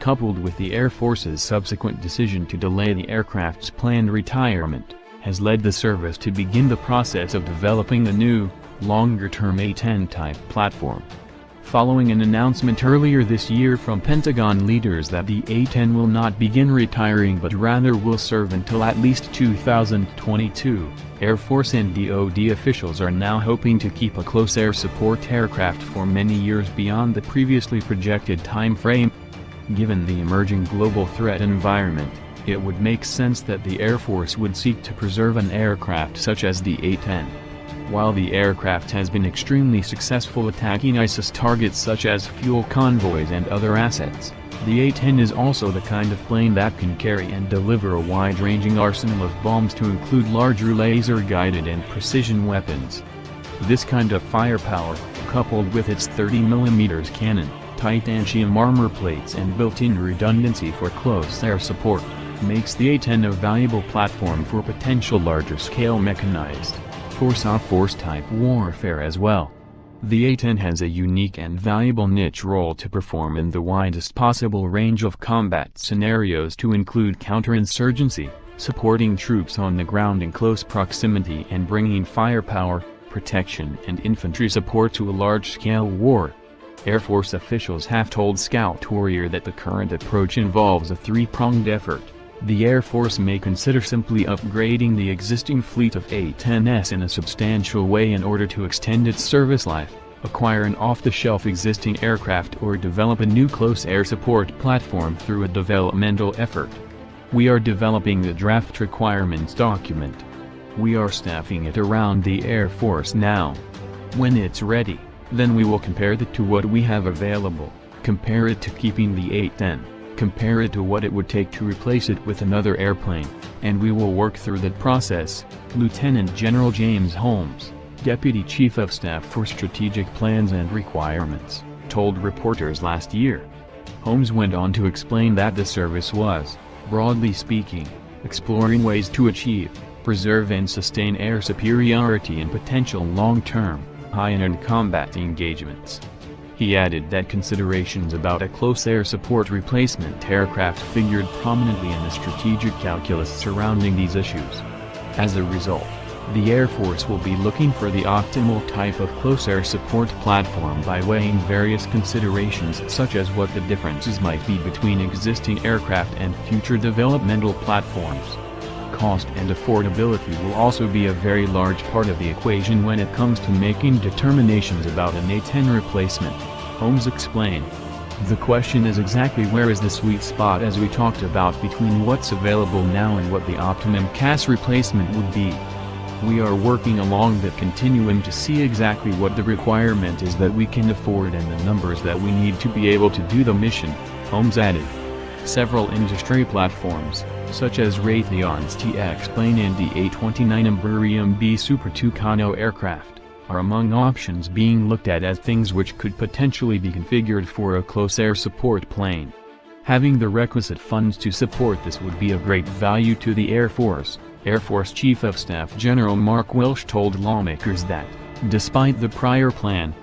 coupled with the Air Force's subsequent decision to delay the aircraft's planned retirement, has led the service to begin the process of developing a new, longer-term A-10 type platform. Following an announcement earlier this year from Pentagon leaders that the A-10 will not begin retiring but rather will serve until at least 2022, Air Force and DoD officials are now hoping to keep a close air support aircraft for many years beyond the previously projected time frame. Given the emerging global threat environment, it would make sense that the Air Force would seek to preserve an aircraft such as the A-10. While the aircraft has been extremely successful attacking ISIS targets such as fuel convoys and other assets, the A-10 is also the kind of plane that can carry and deliver a wide-ranging arsenal of bombs to include larger laser-guided and precision weapons. This kind of firepower, coupled with its 30mm cannon, titanium armor plates and built-in redundancy for close air support, makes the A-10 a valuable platform for potential larger-scale mechanized, force-on-force type warfare as well. The A-10 has a unique and valuable niche role to perform in the widest possible range of combat scenarios, to include counterinsurgency, supporting troops on the ground in close proximity and bringing firepower, protection and infantry support to a large-scale war. Air Force officials have told Scout Warrior that the current approach involves a three-pronged effort. The Air Force may consider simply upgrading the existing fleet of A-10s in a substantial way in order to extend its service life, acquire an off-the-shelf existing aircraft, or develop a new close air support platform through a developmental effort. We are developing the draft requirements document. We are staffing it around the Air Force now. When it's ready, then we will compare that to what we have available, compare it to keeping the A-10. Compare it to what it would take to replace it with another airplane, and we will work through that process, Lieutenant General James Holmes, Deputy Chief of Staff for Strategic Plans and Requirements, told reporters last year. Holmes went on to explain that the service was, broadly speaking, exploring ways to achieve, preserve and sustain air superiority in potential long-term, high-end combat engagements. He added that considerations about a close air support replacement aircraft figured prominently in the strategic calculus surrounding these issues. As a result, the Air Force will be looking for the optimal type of close air support platform by weighing various considerations such as what the differences might be between existing aircraft and future developmental platforms. Cost and affordability will also be a very large part of the equation when it comes to making determinations about an A-10 replacement, Holmes explained. The question is exactly where is the sweet spot, as we talked about, between what's available now and what the optimum CAS replacement would be. We are working along that continuum to see exactly what the requirement is that we can afford and the numbers that we need to be able to do the mission, Holmes added. Several industry platforms, such as Raytheon's T-X plane and the A-29 Embraer B Super Tucano aircraft, are among options being looked at as things which could potentially be configured for a close air support plane. Having the requisite funds to support this would be of great value to the Air Force. Air Force Chief of Staff General Mark Welsh told lawmakers that, despite the prior plan,